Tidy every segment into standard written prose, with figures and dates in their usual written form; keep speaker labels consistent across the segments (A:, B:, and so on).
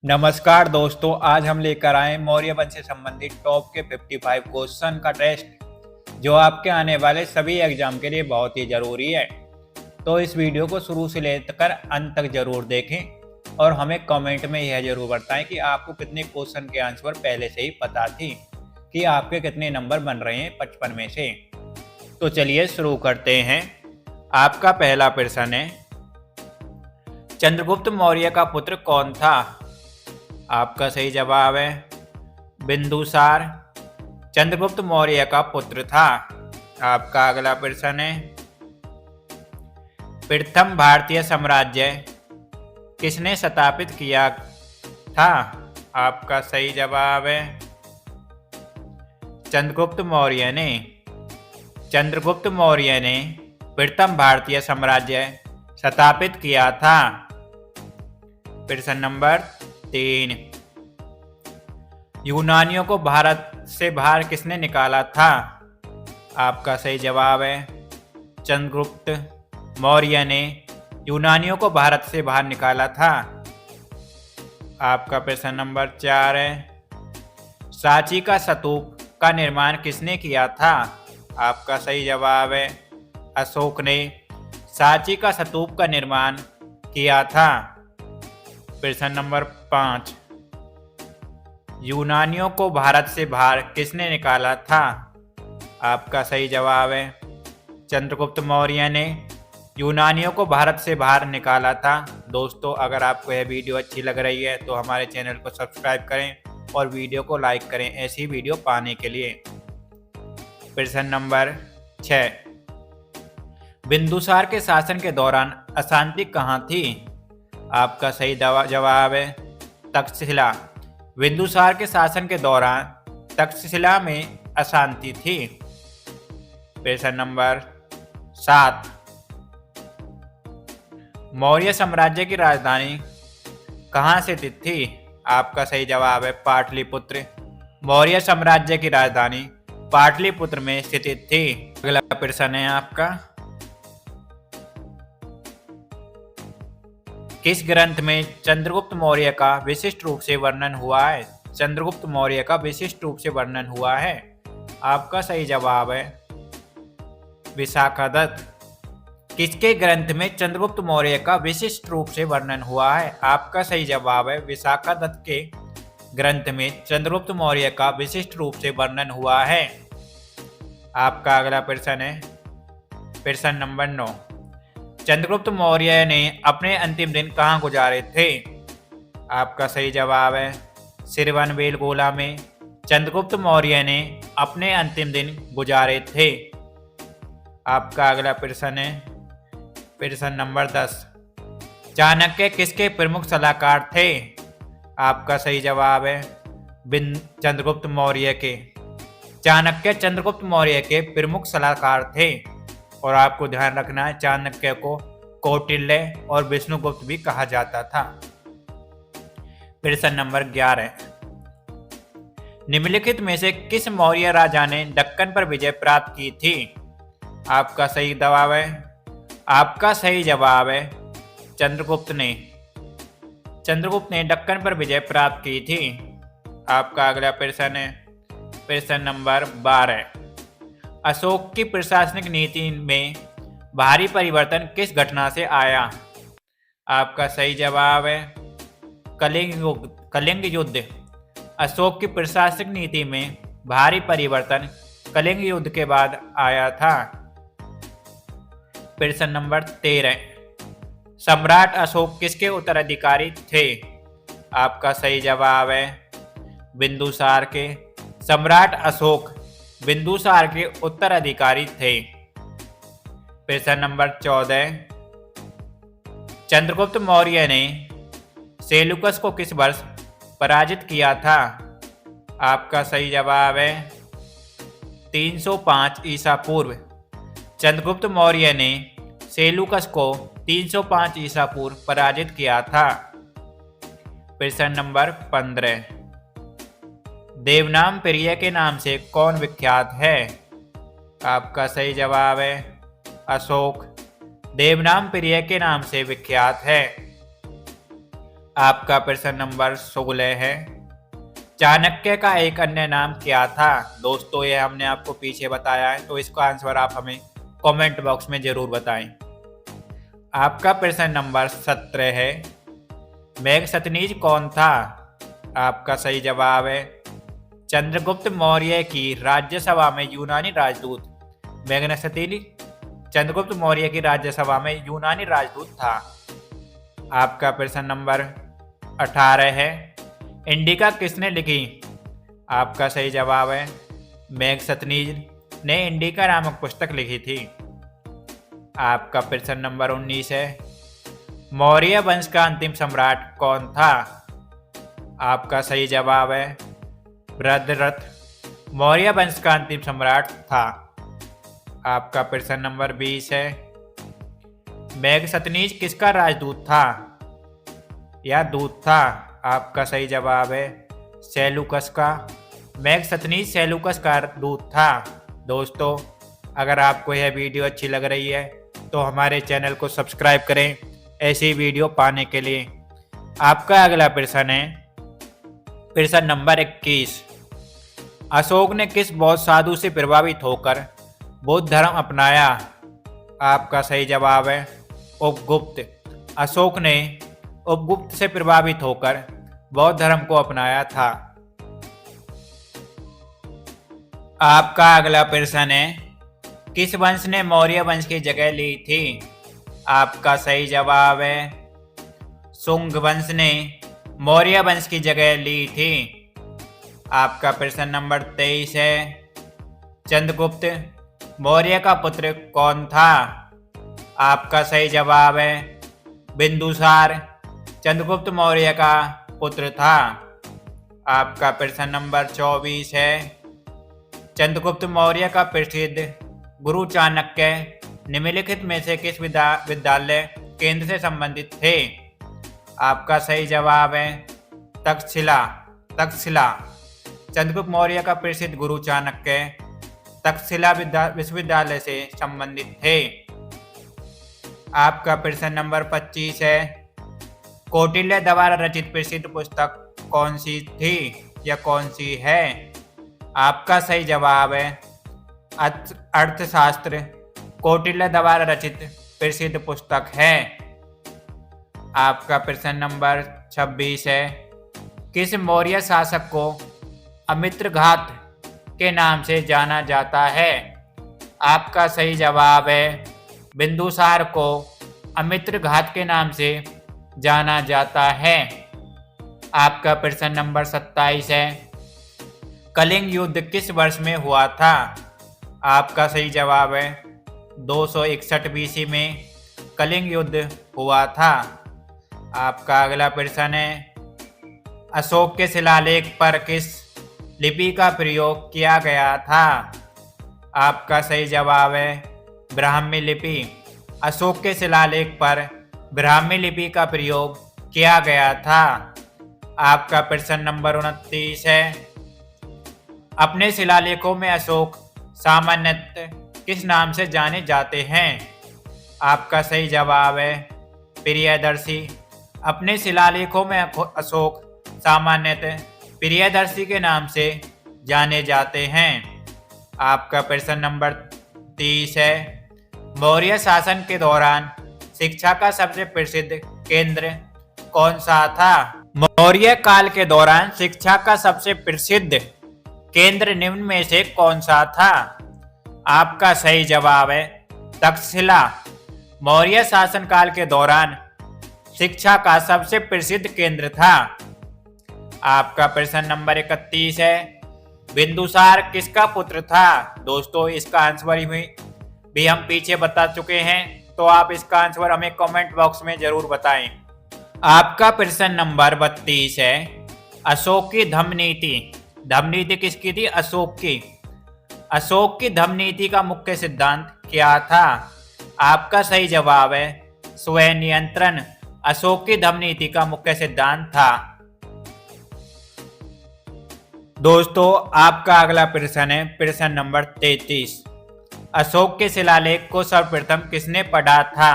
A: नमस्कार दोस्तों, आज हम लेकर आए मौर्य वंश से संबंधित टॉप के 55 क्वेश्चन का टेस्ट जो आपके आने वाले सभी एग्जाम के लिए बहुत ही ज़रूरी है। तो इस वीडियो को शुरू से लेकर अंत तक जरूर देखें और हमें कमेंट में यह जरूर बताएं कि आपको कितने क्वेश्चन के आंसर पहले से ही पता थी कि आपके कितने नंबर बन रहे हैं 55 में से। तो चलिए शुरू करते हैं। आपका पहला प्रश्न है, चंद्रगुप्त मौर्य का पुत्र कौन था? आपका सही जवाब है बिंदुसार चंद्रगुप्त मौर्य का पुत्र था। आपका अगला प्रश्न है, प्रथम भारतीय साम्राज्य किसने स्थापित किया था? आपका सही जवाब है चंद्रगुप्त मौर्य ने। चंद्रगुप्त मौर्य ने प्रथम भारतीय साम्राज्य स्थापित किया था। प्रश्न नंबर 3, यूनानियों को भारत से बाहर किसने निकाला था? आपका सही जवाब है चंद्रगुप्त मौर्य ने यूनानियों को भारत से बाहर निकाला था। आपका प्रश्न नंबर 4 है, सांची का स्तूप का निर्माण किसने किया था? आपका सही जवाब है अशोक ने सांची का स्तूप का निर्माण किया था। प्रश्न नंबर 5, यूनानियों को भारत से बाहर किसने निकाला था? आपका सही जवाब है चंद्रगुप्त मौर्य ने यूनानियों को भारत से बाहर निकाला था। दोस्तों, अगर आपको यह वीडियो अच्छी लग रही है तो हमारे चैनल को सब्सक्राइब करें और वीडियो को लाइक करें ऐसी वीडियो पाने के लिए। प्रश्न नंबर 6, बिंदुसार के शासन के दौरान अशांति कहाँ थी? आपका सही जवाब है तक्षशिला। बिंदुसार के शासन के दौरान तक्षशिला में अशांति थी। प्रश्न नंबर 7, मौर्य साम्राज्य की राजधानी कहाँ स्थित थी? आपका सही जवाब है पाटलिपुत्र। मौर्य साम्राज्य की राजधानी पाटलिपुत्र में स्थित थी। अगला प्रश्न है आपका, किस ग्रंथ में चंद्रगुप्त मौर्य का विशिष्ट रूप से वर्णन हुआ है? चंद्रगुप्त मौर्य का विशिष्ट रूप से वर्णन हुआ है। आपका सही जवाब है विशाखादत्त। किसके ग्रंथ में चंद्रगुप्त मौर्य का विशिष्ट रूप से वर्णन हुआ है? आपका सही जवाब है विशाखादत्त के ग्रंथ में चंद्रगुप्त मौर्य का विशिष्ट रूप से वर्णन हुआ है। आपका अगला प्रश्न है प्रश्न नंबर 9, चंद्रगुप्त मौर्य ने अपने अंतिम दिन कहाँ गुजारे थे? आपका सही जवाब है सिरवनबेलगोला में चंद्रगुप्त मौर्य ने अपने अंतिम दिन गुजारे थे। आपका अगला प्रश्न है प्रश्न नंबर 10, चाणक्य किसके प्रमुख सलाहकार थे? आपका सही जवाब है चंद्रगुप्त मौर्य के। चाणक्य चंद्रगुप्त मौर्य के प्रमुख सलाहकार थे। और आपको ध्यान रखना है, चाणक्य को कौटिल्य और विष्णुगुप्त भी कहा जाता था। प्रश्न नंबर 11, निम्नलिखित में से किस मौर्य राजा ने दक्कन पर विजय प्राप्त की थी? आपका सही जवाब है चंद्रगुप्त ने। चंद्रगुप्त ने दक्कन पर विजय प्राप्त की थी। आपका अगला प्रश्न है प्रश्न नंबर 12, अशोक की प्रशासनिक नीति में भारी परिवर्तन किस घटना से आया? आपका सही जवाब है कलिंग युद्ध। अशोक की प्रशासनिक नीति में भारी परिवर्तन कलिंग युद्ध के बाद आया था। प्रश्न नंबर 13, सम्राट अशोक किसके उत्तराधिकारी थे? आपका सही जवाब है बिंदुसार के। सम्राट अशोक बिंदुसार के उत्तराधिकारी थे। प्रश्न नंबर 14, चंद्रगुप्त मौर्य ने सेल्यूकस को किस वर्ष पराजित किया था? आपका सही जवाब है 305 ईसा पूर्व। चंद्रगुप्त मौर्य ने सेल्यूकस को 305 ईसा पूर्व पराजित किया था। प्रश्न नंबर 15, देवनाम प्रिय के नाम से कौन विख्यात है? आपका सही जवाब है अशोक। देवनाम प्रिय के नाम से विख्यात है। आपका प्रश्न नंबर 16 है। चाणक्य का एक अन्य नाम क्या था? दोस्तों ये हमने आपको पीछे बताया है, तो इसका आंसर आप हमें कमेंट बॉक्स में जरूर बताएं। आपका प्रश्न नंबर 17 है। मेघसतनीज कौन था? आपका सही जवाब है चंद्रगुप्त मौर्य की राज्यसभा में यूनानी राजदूत। मेघसतनीज चंद्रगुप्त मौर्य की राज्यसभा में यूनानी राजदूत था। आपका प्रश्न नंबर 18 है। इंडिका किसने लिखी? आपका सही जवाब है मेघसतनीज ने इंडिका नामक पुस्तक लिखी थी। आपका प्रश्न नंबर 19 है। मौर्य वंश का अंतिम सम्राट कौन था? आपका सही जवाब है भद्ररथ मौर्य वंश का अंतिम सम्राट था। आपका प्रश्न नंबर 20 है। मेघसतनीज किसका राजदूत था या दूत था? आपका सही जवाब है सेल्यूकस का। मेघसतनीज सेल्यूकस का दूत था। दोस्तों अगर आपको यह वीडियो अच्छी लग रही है तो हमारे चैनल को सब्सक्राइब करें ऐसी वीडियो पाने के लिए। आपका अगला प्रश्न है प्रश्न नंबर 21। अशोक ने किस बौद्ध साधु से प्रभावित होकर बौद्ध धर्म अपनाया? आपका सही जवाब है उपगुप्त। अशोक ने उपगुप्त से प्रभावित होकर बौद्ध धर्म को अपनाया था। आपका अगला प्रश्न है किस वंश ने मौर्य वंश की जगह ली थी? आपका सही जवाब है शुंग वंश ने मौर्य वंश की जगह ली थी। आपका प्रश्न नंबर 23 है। चंद्रगुप्त मौर्य का पुत्र कौन था? आपका सही जवाब है बिंदुसार चंद्रगुप्त मौर्य का पुत्र था। आपका प्रश्न नंबर 24 है। चंद्रगुप्त मौर्य का प्रसिद्ध गुरु चाणक्य निम्नलिखित में से किस विद्यालय केंद्र से संबंधित थे? आपका सही जवाब है तक्षशिला। चंद्रगुप्त मौर्य का प्रसिद्ध गुरु चाणक्य तक्षशिला विश्वविद्यालय से संबंधित थे। आपका प्रश्न नंबर 25 है। कौटिल्य द्वारा रचित प्रसिद्ध पुस्तक कौन सी थी या कौन सी है? आपका सही जवाब है अर्थशास्त्र कौटिल्य द्वारा रचित प्रसिद्ध पुस्तक है। आपका प्रश्न नंबर 26 है। किस मौर्य शासक को अमित्रघात के नाम से जाना जाता है? आपका सही जवाब है बिंदुसार को अमित्रघात के नाम से जाना जाता है। आपका प्रश्न नंबर 27 है। कलिंग युद्ध किस वर्ष में हुआ था? आपका सही जवाब है 261 बीसी में कलिंग युद्ध हुआ था। आपका अगला प्रश्न है। अशोक के शिलालेख पर किस लिपि का प्रयोग किया गया था? आपका सही जवाब है ब्राह्मी लिपि। अशोक के शिलालेख पर ब्राह्मी लिपि का प्रयोग किया गया था। आपका प्रश्न नंबर 29 है। अपने शिलालेखों में अशोक सामान्यतः किस नाम से जाने जाते हैं? आपका सही जवाब है प्रियदर्शी। अपने शिलालेखों में अशोक सामान्यतः प्रियदर्शी के नाम से जाने जाते हैं। आपका प्रश्न नंबर 30 है। मौर्य शासन के दौरान शिक्षा का सबसे प्रसिद्ध केंद्र कौन सा था? मौर्य काल के दौरान शिक्षा का सबसे प्रसिद्ध केंद्र निम्न में से कौन सा था? आपका सही जवाब है तक्षशिला। मौर्य शासन काल के दौरान शिक्षा का सबसे प्रसिद्ध केंद्र था। आपका प्रश्न नंबर 31 है। बिंदुसार किसका पुत्र था? दोस्तों इसका आंसर भी हम पीछे बता चुके हैं, तो आप इसका आंसर हमें कमेंट बॉक्स में जरूर बताएं। आपका प्रश्न नंबर 32 है। अशोक की धम्म नीति। धम्म नीति किसकी थी? अशोक की। अशोक की धम्म नीति का मुख्य सिद्धांत क्या था? आपका सही जवाब है स्वयं नियंत्रण। अशोक की धम्म नीति का मुख्य सिद्धांत था। दोस्तों आपका अगला प्रश्न है प्रश्न नंबर 33। अशोक के शिलालेख को सर्वप्रथम किसने पढ़ा था?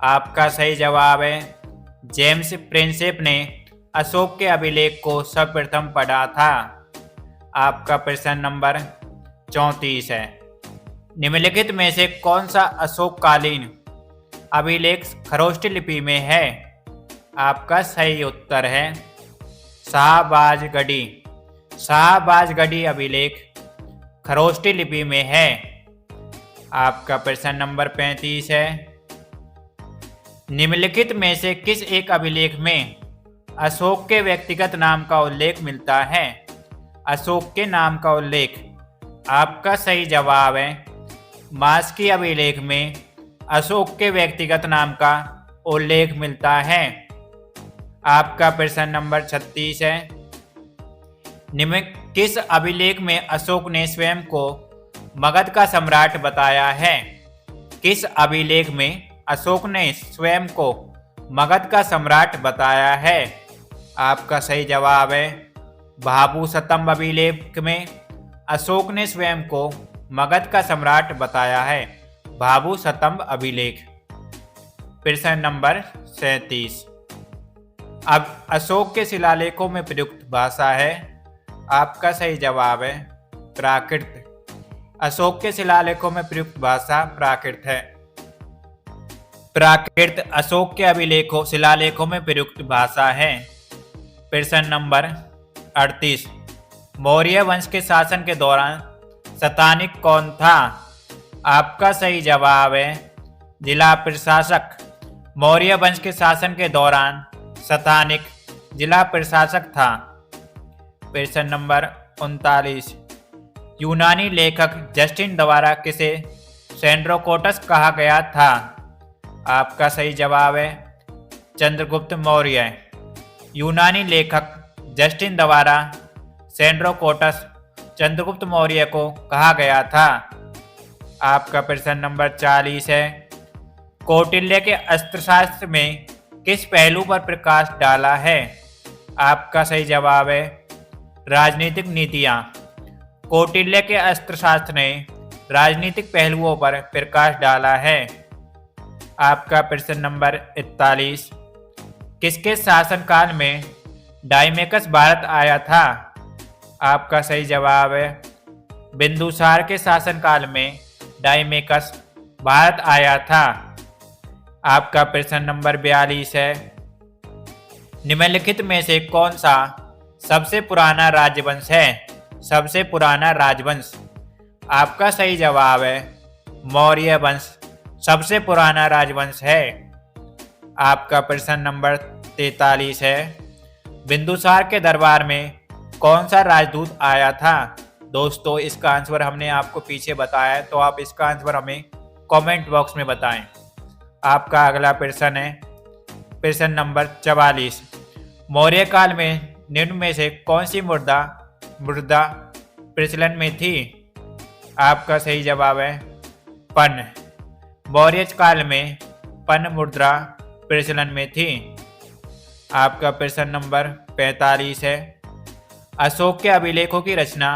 A: आपका सही जवाब है जेम्स प्रिंसेप ने अशोक के अभिलेख को सर्वप्रथम पढ़ा था? आपका प्रश्न नंबर 34 है। निम्नलिखित में से कौन सा अशोककालीन अभिलेख खरोष्ट लिपि में है? आपका सही उत्तर है शाहबाजगढ़ी। शाहबाजगढ़ी अभिलेख खरोष्टी लिपि में है। आपका प्रश्न नंबर 35 है। निम्नलिखित में से किस एक अभिलेख में अशोक के व्यक्तिगत नाम का उल्लेख मिलता है? अशोक के नाम का उल्लेख। आपका सही जवाब है मास्की अभिलेख में अशोक के व्यक्तिगत नाम का उल्लेख मिलता है। आपका प्रश्न नंबर 36 है। निम्न किस अभिलेख में अशोक ने स्वयं को मगध का सम्राट बताया है? किस अभिलेख में अशोक ने स्वयं को मगध का सम्राट बताया है? आपका सही जवाब है भाभू स्तंभ अभिलेख में अशोक ने स्वयं को मगध का सम्राट बताया है। भाभू स्तंभ अभिलेख। प्रश्न नंबर 37। अब अशोक के शिलालेखों में प्रयुक्त भाषा है। आपका सही जवाब है प्राकृत। अशोक के शिलालेखों में प्रयुक्त भाषा प्राकृत है। प्राकृत अशोक के अभिलेखों शिलालेखों में प्रयुक्त भाषा है। प्रश्न नंबर 38। मौर्य वंश के शासन के दौरान सतानिक कौन था? आपका सही जवाब है जिला प्रशासक। मौर्य वंश के शासन के दौरान सतानिक जिला प्रशासक था। प्रश्न नंबर 39। यूनानी लेखक जस्टिन द्वारा किसे सेंड्रोकोटस कहा गया था? आपका सही जवाब है चंद्रगुप्त मौर्य। यूनानी लेखक जस्टिन द्वारा सेंड्रोकोटस चंद्रगुप्त मौर्य को कहा गया था। आपका प्रश्न नंबर 40 है। कौटिल्य के अर्थशास्त्र में किस पहलू पर प्रकाश डाला है? आपका सही जवाब है राजनीतिक नीतियां। कौटिल्य के अर्थशास्त्र ने राजनीतिक पहलुओं पर प्रकाश डाला है। आपका प्रश्न नंबर 41। किसके शासनकाल में डायमेकस भारत आया था? आपका सही जवाब है बिंदुसार के शासनकाल में डायमेकस भारत आया था। आपका प्रश्न नंबर 42 है। निम्नलिखित में से कौन सा सबसे पुराना राजवंश है? सबसे पुराना राजवंश। आपका सही जवाब है मौर्य वंश सबसे पुराना राजवंश है। आपका प्रश्न नंबर 43 है। बिंदुसार के दरबार में कौन सा राजदूत आया था? दोस्तों इसका आंसर हमने आपको पीछे बताया है, तो आप इसका आंसर हमें कमेंट बॉक्स में बताएं। आपका अगला प्रश्न है प्रश्न नंबर 44। मौर्य काल में निम्न में से कौन सी मुद्रा प्रचलन में थी? आपका सही जवाब है पन्न। मौर्य काल में पन्न मुद्रा प्रचलन में थी। आपका प्रश्न नंबर 45 है। अशोक के अभिलेखों की रचना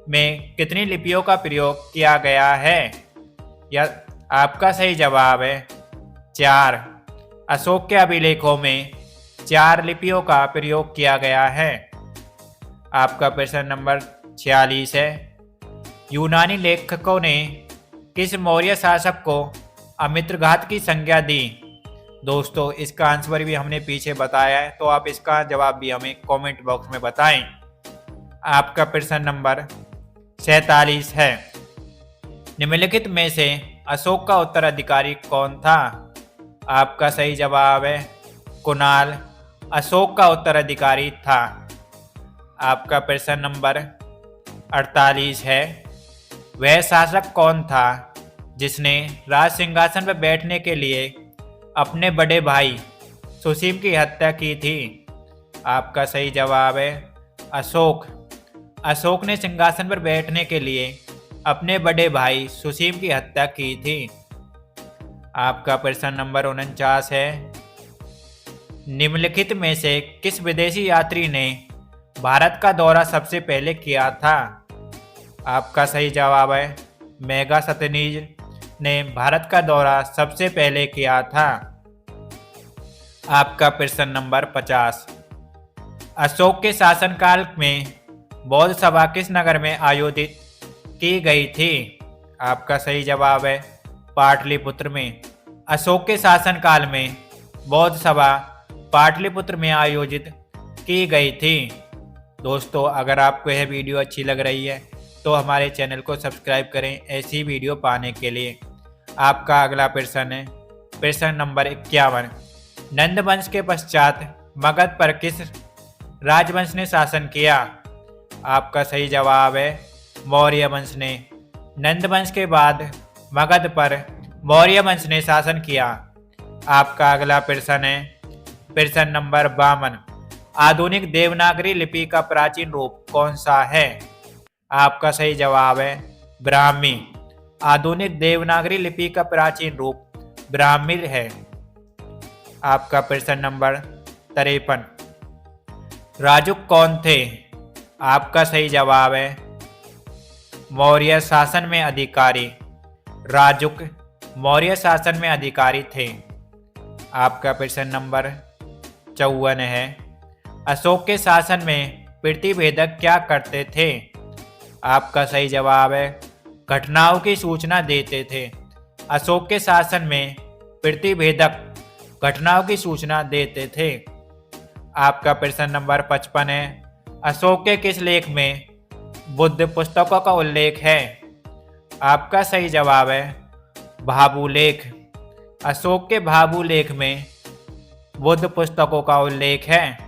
A: में कितनी लिपियों का प्रयोग किया गया है? या आपका सही जवाब है 4। अशोक के अभिलेखों में 4 लिपियों का प्रयोग किया गया है। आपका प्रश्न नंबर 46 है। यूनानी लेखकों ने किस मौर्य शासक को अमित्रघात की संज्ञा दी? दोस्तों इसका आंसर भी हमने पीछे बताया है, तो आप इसका जवाब भी हमें कमेंट बॉक्स में बताएं। आपका प्रश्न नंबर 47 है। निम्नलिखित में से अशोक का उत्तराधिकारी कौन था? आपका सही जवाब है कुणाल अशोक का उत्तराधिकारी था। आपका प्रश्न नंबर 48 है। वह शासक कौन था जिसने राज सिंहासन पर बैठने के लिए अपने बड़े भाई सुसीम की हत्या की थी? आपका सही जवाब है अशोक। अशोक ने सिंहासन पर बैठने के लिए अपने बड़े भाई सुसीम की हत्या की थी। आपका प्रश्न नंबर 49 है। निम्नलिखित में से किस विदेशी यात्री ने भारत का दौरा सबसे पहले किया था? आपका सही जवाब है मेगास्थनीज ने भारत का दौरा सबसे पहले किया था। आपका प्रश्न नंबर 50। अशोक के शासनकाल में बौद्ध सभा किस नगर में आयोजित की गई थी? आपका सही जवाब है पाटलिपुत्र में। अशोक के शासनकाल में बौद्ध सभा पाटलिपुत्र में आयोजित की गई थी। दोस्तों, अगर आपको यह वीडियो अच्छी लग रही है तो हमारे चैनल को सब्सक्राइब करें ऐसी वीडियो पाने के लिए। आपका अगला प्रश्न है प्रश्न नंबर 51। नंद वंश के पश्चात मगध पर किस राजवंश ने शासन किया? आपका सही जवाब है मौर्य वंश ने। नंद वंश के बाद मगध पर मौर्य वंश ने शासन किया। आपका अगला प्रश्न है प्रश्न नंबर 52। आधुनिक देवनागरी लिपि का प्राचीन रूप कौन सा है? आपका सही जवाब है ब्राह्मी। आधुनिक देवनागरी लिपि का प्राचीन रूप ब्राह्मी है। आपका प्रश्न नंबर 53। राजुक कौन थे? आपका सही जवाब है मौर्य शासन में अधिकारी। राजुक मौर्य शासन में अधिकारी थे। आपका प्रश्न नंबर 54 है अशोक के शासन में प्रतिवेदक क्या करते थे? आपका सही जवाब है घटनाओं की सूचना देते थे। अशोक के शासन में प्रतिवेदक घटनाओं की सूचना देते थे। आपका प्रश्न नंबर 55 है अशोक के किस लेख में बुद्ध पुस्तकों का उल्लेख है? आपका सही जवाब है भाभू लेख। अशोक के भाभू लेख में बुद्ध पुस्तकों का उल्लेख है।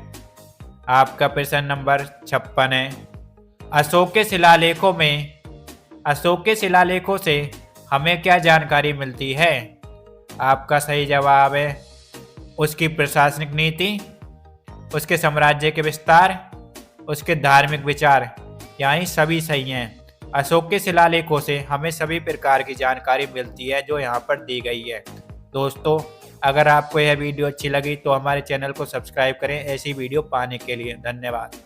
A: आपका प्रश्न नंबर 56 है अशोक के शिलालेखों से हमें क्या जानकारी मिलती है? आपका सही जवाब है उसकी प्रशासनिक नीति, उसके साम्राज्य के विस्तार, उसके धार्मिक विचार, यानी सभी सही हैं। अशोक के शिलालेखों से हमें सभी प्रकार की जानकारी मिलती है जो यहाँ पर दी गई है। दोस्तों, अगर आपको यह वीडियो अच्छी लगी तो हमारे चैनल को सब्सक्राइब करें ऐसी वीडियो पाने के लिए। धन्यवाद।